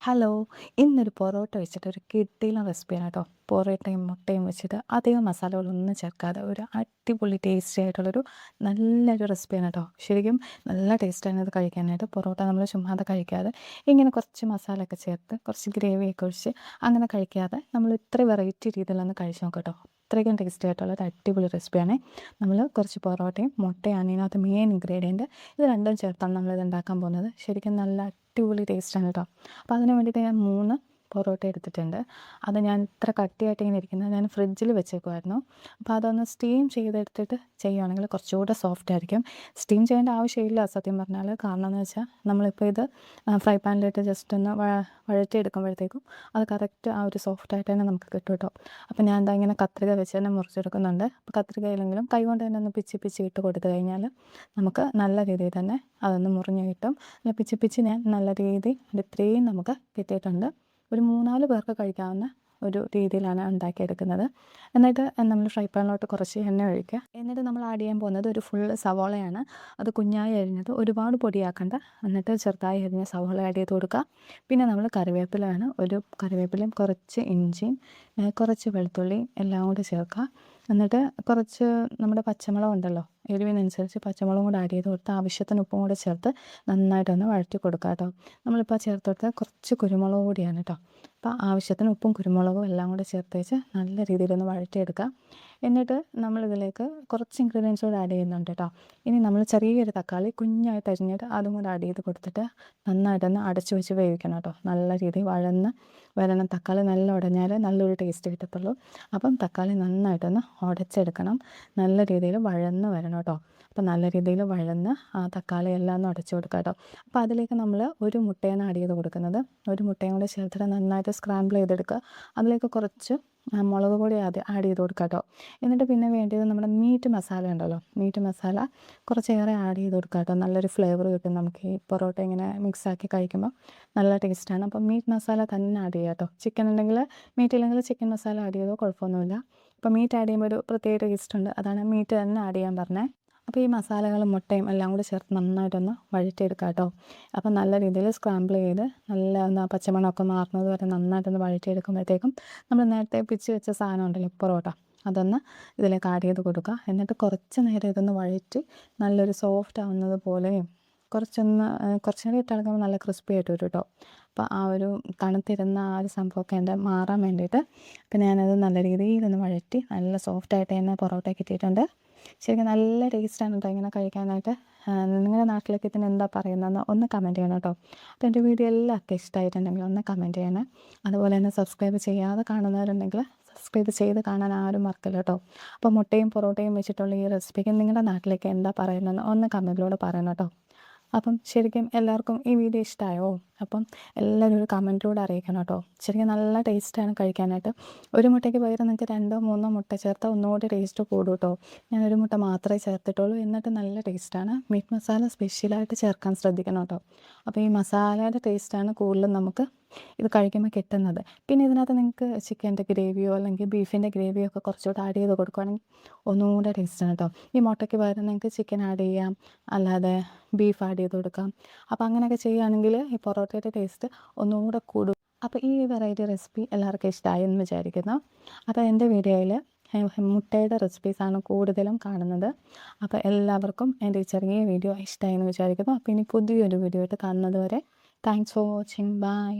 Hello, ഇന്നൊരു പൊറോട്ട വെച്ചിട്ട് ഒരു കിടിലൻ റെസിപ്പിയാണ് കേട്ടോ. പൊറോട്ടയും മുട്ടയും വെച്ചിട്ട് അധികം മസാലകളൊന്നും ചേർക്കാതെ ഒരു അടിപൊളി ടേസ്റ്റി ആയിട്ടുള്ളൊരു നല്ലൊരു റെസിപ്പിയാണ് കേട്ടോ. ശരിക്കും നല്ല ടേസ്റ്റാണ് ഇത് കഴിക്കാനായിട്ട്. പൊറോട്ട നമ്മൾ ചുമ്മാതെ കഴിക്കാതെ ഇങ്ങനെ കുറച്ച് മസാലയൊക്കെ ചേർത്ത് കുറച്ച് ഗ്രേവിയൊക്കെ ഒഴിച്ച് അങ്ങനെ കഴിക്കാതെ നമ്മൾ ഇത്ര വെറൈറ്റി രീതിയിലൊന്ന് കഴിച്ച് നോക്കാം കേട്ടോ. അത്രയ്ക്കും ടേസ്റ്റി ആയിട്ടുള്ള ഒരു അടിപൊളി റെസിപ്പിയാണ്. നമ്മൾ കുറച്ച് പൊറോട്ടയും മുട്ടയാണ് ഇതിനകത്ത് മെയിൻ ഇൻഗ്രീഡിയൻറ്റ്. ഇത് രണ്ടും ചേർത്താണ് നമ്മളിത് ഉണ്ടാക്കാൻ പോകുന്നത്. ശരിക്കും നല്ല അടിപൊളി ടേസ്റ്റാണ് കേട്ടോ. അപ്പോൾ അതിന് വേണ്ടിയിട്ട് ഞാൻ 3 പൊറോട്ട എടുത്തിട്ടുണ്ട്. അത് ഞാൻ ഇത്ര കട്ടിയായിട്ട് ഇങ്ങനെ ഇരിക്കുന്നത് ഞാൻ ഫ്രിഡ്ജിൽ വെച്ചേക്കുമായിരുന്നു. അപ്പോൾ അതൊന്ന് സ്റ്റീം ചെയ്തെടുത്തിട്ട് ചെയ്യുകയാണെങ്കിൽ കുറച്ചുകൂടെ സോഫ്റ്റ് ആയിരിക്കും. സ്റ്റീം ചെയ്യേണ്ട ആവശ്യമില്ല സത്യം പറഞ്ഞാൽ. കാരണം എന്ന് വെച്ചാൽ നമ്മളിപ്പോൾ ഇത് ഫ്രൈ പാനിലിട്ട് ജസ്റ്റ് ഒന്ന് വഴറ്റിയെടുക്കുമ്പോഴത്തേക്കും അത് കറക്റ്റ് ആ ഒരു സോഫ്റ്റായിട്ട് തന്നെ നമുക്ക് കിട്ടും കേട്ടോ. അപ്പോൾ ഞാൻ എന്താ ഇങ്ങനെ കത്രിക വെച്ച് തന്നെ മുറിച്ചെടുക്കുന്നുണ്ട്. അപ്പോൾ കത്രികയിലെങ്കിലും കൈ കൊണ്ട് തന്നെ ഒന്ന് പിച്ചി ഇട്ട് കൊടുത്തു കഴിഞ്ഞാൽ നമുക്ക് നല്ല രീതിയിൽ തന്നെ അതൊന്ന് മുറിഞ്ഞ് കിട്ടും. പിച്ചി ഞാൻ നല്ല രീതിയിൽ ഇത്രയും നമുക്ക് കിട്ടിയിട്ടുണ്ട്. ഒരു 3-4 പേർക്ക് കഴിക്കാവുന്ന ഒരു രീതിയിലാണ് ഉണ്ടാക്കിയെടുക്കുന്നത്. എന്നിട്ട് നമ്മൾ ഫ്രൈ പാനിലോട്ട് കുറച്ച് എണ്ണ ഒഴിക്കുക. എന്നിട്ട് നമ്മൾ ആഡ് ചെയ്യാൻ പോകുന്നത് ഒരു ഫുൾ സവോളയാണ്. അത് കുഞ്ഞായി അരിഞ്ഞത്, ഒരുപാട് പൊടിയാക്കണ്ട. എന്നിട്ട് ചെറുതായി അരിഞ്ഞ സവോള ആഡ് ചെയ്ത് കൊടുക്കുക. പിന്നെ നമ്മൾ കറിവേപ്പിലയാണ്, ഒരു കറിവേപ്പിലയും കുറച്ച് ഇഞ്ചിയും കുറച്ച് വെളുത്തുള്ളിയും എല്ലാം കൂടി ചേർക്കുക. എന്നിട്ട് കുറച്ച് നമ്മുടെ പച്ചമുളക് ഉണ്ടല്ലോ, എരിവിനനുസരിച്ച് പച്ചമുളകും കൂടെ ആഡ് ചെയ്ത് കൊടുത്ത് ആവശ്യത്തിന് ഉപ്പും കൂടെ ചേർത്ത് നന്നായിട്ടൊന്ന് വഴറ്റി കൊടുക്കുക കേട്ടോ. നമ്മളിപ്പോൾ ചേർത്ത് കൊടുത്ത കുറച്ച് കുരുമുളക് പൊടിയാണ് കേട്ടോ. അപ്പോൾ ആവശ്യത്തിന് ഉപ്പും കുരുമുളകും എല്ലാം കൂടെ ചേർത്ത് വെച്ച് നല്ല രീതിയിലൊന്ന് വഴറ്റിയെടുക്കുക. എന്നിട്ട് നമ്മളിതിലേക്ക് കുറച്ച് ഇൻഗ്രീഡിയൻസ് കൂടെ ആഡ് ചെയ്യുന്നുണ്ട് കേട്ടോ. ഇനി നമ്മൾ ചെറിയൊരു തക്കാളി കുഞ്ഞായിട്ട് അരിഞ്ഞിട്ട് അതും കൂടെ ആഡ് ചെയ്ത് കൊടുത്തിട്ട് നന്നായിട്ടൊന്ന് അടച്ചു വെച്ച് വേവിക്കണം കേട്ടോ. നല്ല രീതിയിൽ വരണം. തക്കാളി നല്ല ഉടഞ്ഞാൽ നല്ലൊരു ടേസ്റ്റ് കിട്ടത്തുള്ളൂ. അപ്പം തക്കാളി നന്നായിട്ടൊന്ന് ഉടച്ചെടുക്കണം. നല്ല രീതിയിൽ വഴന്ന് വരണം കേട്ടോ. അപ്പോൾ നല്ല രീതിയിൽ വഴന്ന് ആ തക്കാളി എല്ലാം ഒന്ന് ഉടച്ചു കൊടുക്കുക കേട്ടോ. അപ്പോൾ അതിലേക്ക് നമ്മൾ ഒരു മുട്ടയാണ് ആഡ് ചെയ്ത് കൊടുക്കുന്നത്. ഒരു മുട്ടയും കൂടി ചേർത്തിട്ട് നന്നായിട്ട് സ്ക്രാമ്പിൾ ചെയ്തെടുക്കുക. അതിലേക്ക് കുറച്ച് മുളക് പൊടി ആഡ് ചെയ്ത് കൊടുക്കുക കേട്ടോ. എന്നിട്ട് പിന്നെ വേണ്ടത് നമ്മുടെ മീറ്റ് മസാല ഉണ്ടല്ലോ, മീറ്റ് മസാല കുറച്ചേറെ ആഡ് ചെയ്ത് കൊടുക്കുക കേട്ടോ. നല്ലൊരു ഫ്ലേവർ കിട്ടും നമുക്ക് ഈ പൊറോട്ട ഇങ്ങനെ മിക്സാക്കി കഴിക്കുമ്പോൾ നല്ല ടേസ്റ്റാണ്. അപ്പം മീറ്റ് മസാല തന്നെ ആഡ് ചെയ്യുക കേട്ടോ. ചിക്കൻ ഉണ്ടെങ്കിൽ, മീറ്റ് ഇല്ലെങ്കിൽ ചിക്കൻ മസാല ആഡ് ചെയ്തോ കുഴപ്പമൊന്നുമില്ല. അപ്പോൾ മീറ്റ് ആഡ് ചെയ്യുമ്പോൾ ഒരു പ്രത്യേക ടേസ്റ്റ് ഉണ്ട്, അതാണ് മീറ്റ് തന്നെ ആഡ് ചെയ്യാൻ പറഞ്ഞത്. അപ്പോൾ ഈ മസാലകളും മുട്ടയും എല്ലാം കൂടി ചേർത്ത് നന്നായിട്ടൊന്ന് വഴറ്റിയെടുക്കുക കേട്ടോ. അപ്പോൾ നല്ല രീതിയിൽ സ്ക്രാമ്പിൾ ചെയ്ത് നല്ല ഒന്ന് പച്ചമണമൊക്കെ മാറുന്നത് വരെ നന്നായിട്ടൊന്ന് വഴറ്റിയെടുക്കുമ്പോഴത്തേക്കും നമ്മൾ നേരത്തെ പിച്ച് വെച്ച സാധനം ഉണ്ടല്ലോ പൊറോട്ട, അതൊന്ന് ഇതിലേക്ക് ആഡ് ചെയ്ത് കൊടുക്കുക. എന്നിട്ട് കുറച്ച് നേരം ഇതൊന്ന് വഴറ്റി നല്ലൊരു സോഫ്റ്റ് ആവുന്നത് പോലെയും കുറച്ച് നേരം ഇട്ടിളക്കുമ്പോൾ നല്ല ക്രിസ്പി ആയിട്ട് വരും കേട്ടോ. അപ്പോൾ ആ ഒരു തണുത്തിരുന്ന ആ ഒരു സംഭവമൊക്കെ മാറാൻ വേണ്ടിയിട്ട് പിന്നെ ഞാനത് നല്ല രീതിയിലൊന്ന് വഴറ്റി നല്ല സോഫ്റ്റായിട്ട് തന്നെ പൊറോട്ട കിട്ടിയിട്ടുണ്ട്. ശരിക്കും നല്ല ടേസ്റ്റാണ് കേട്ടോ ഇങ്ങനെ കഴിക്കാനായിട്ട്. നിങ്ങളുടെ നാട്ടിലൊക്കെ ഇതിന് എന്താ പറയുന്നതെന്ന് ഒന്ന് കമൻറ്റ് ചെയ്യണം കേട്ടോ. അപ്പോൾ എൻ്റെ വീഡിയോ എല്ലാവർക്കും ഇഷ്ടമായിട്ടുണ്ടെങ്കിൽ ഒന്ന് കമൻറ്റ് ചെയ്യണേ. അതുപോലെ തന്നെ സബ്സ്ക്രൈബ് ചെയ്യാതെ കാണുന്നവരുണ്ടെങ്കിൽ സബ്സ്ക്രൈബ് ചെയ്ത് കാണാൻ ആരും മറക്കില്ല കേട്ടോ. അപ്പോൾ മുട്ടയും പൊറോട്ടയും വെച്ചിട്ടുള്ള ഈ റെസിപ്പിക്ക് നിങ്ങളുടെ നാട്ടിലേക്ക് എന്താ പറയുന്നതെന്ന് ഒന്ന് കമൻറ്റിലൂടെ പറയണം കേട്ടോ. അപ്പം ശരിക്കും എല്ലാവർക്കും ഈ വീഡിയോ ഇഷ്ടമായോ? അപ്പം എല്ലാവരും ഒരു കമൻറ്റിലൂടെ അറിയിക്കണം കേട്ടോ. ശരിക്കും നല്ല ടേസ്റ്റാണ് കഴിക്കാനായിട്ട്. ഒരു മുട്ടയ്ക്ക് പകരം നിങ്ങൾക്ക് 2-3 മുട്ട ചേർത്താൽ ഒന്നുകൂടി ടേസ്റ്റ് കൂടും കേട്ടോ. ഞാൻ ഒരു മുട്ട മാത്രമേ ചേർത്തിട്ടുള്ളൂ, എന്നിട്ട് നല്ല ടേസ്റ്റാണ്. മീറ്റ് മസാല സ്പെഷ്യലായിട്ട് ചേർക്കാൻ ശ്രദ്ധിക്കണം കേട്ടോ. അപ്പോൾ ഈ മസാലയുടെ ടേസ്റ്റാണ് കൂടുതലും നമുക്ക് ഇത് കഴിക്കുമ്പോൾ കിട്ടുന്നത്. പിന്നെ ഇതിനകത്ത് നിങ്ങൾക്ക് ചിക്കൻ്റെ ഗ്രേവിയോ അല്ലെങ്കിൽ ബീഫിൻ്റെ ഗ്രേവിയോ ഒക്കെ കുറച്ചുകൂടെ ആഡ് ചെയ്ത് കൊടുക്കുകയാണെങ്കിൽ ഒന്നുകൂടെ ടേസ്റ്റാണ് കേട്ടോ. ഈ മുട്ടയ്ക്ക് പകരം നിങ്ങൾക്ക് ചിക്കൻ ആഡ് ചെയ്യാം, അല്ലാതെ ബീഫ് ആഡ് ചെയ്ത് കൊടുക്കാം. അപ്പോൾ അങ്ങനെയൊക്കെ ചെയ്യുകയാണെങ്കിൽ ഈ പൊറോട്ടയുടെ ടേസ്റ്റ് ഒന്നുകൂടെ കൂടും. അപ്പോൾ ഈ വെറൈറ്റി റെസിപ്പി എല്ലാവർക്കും ഇഷ്ടമായി എന്ന് വിചാരിക്കുന്നു. അപ്പോൾ എൻ്റെ വീഡിയോയിൽ മുട്ടയുടെ റെസിപ്പീസാണ് കൂടുതലും കാണുന്നത്. അപ്പോൾ എല്ലാവർക്കും എൻ്റെ ഈ ചെറിയ വീഡിയോ ഇഷ്ടമായി എന്ന് വിചാരിക്കുന്നു. അപ്പോൾ ഇനി പുതിയൊരു വീഡിയോ ആയിട്ട് കാണുന്നത് വരെ താങ്ക്സ് ഫോർ വാച്ചിങ്. ബൈ.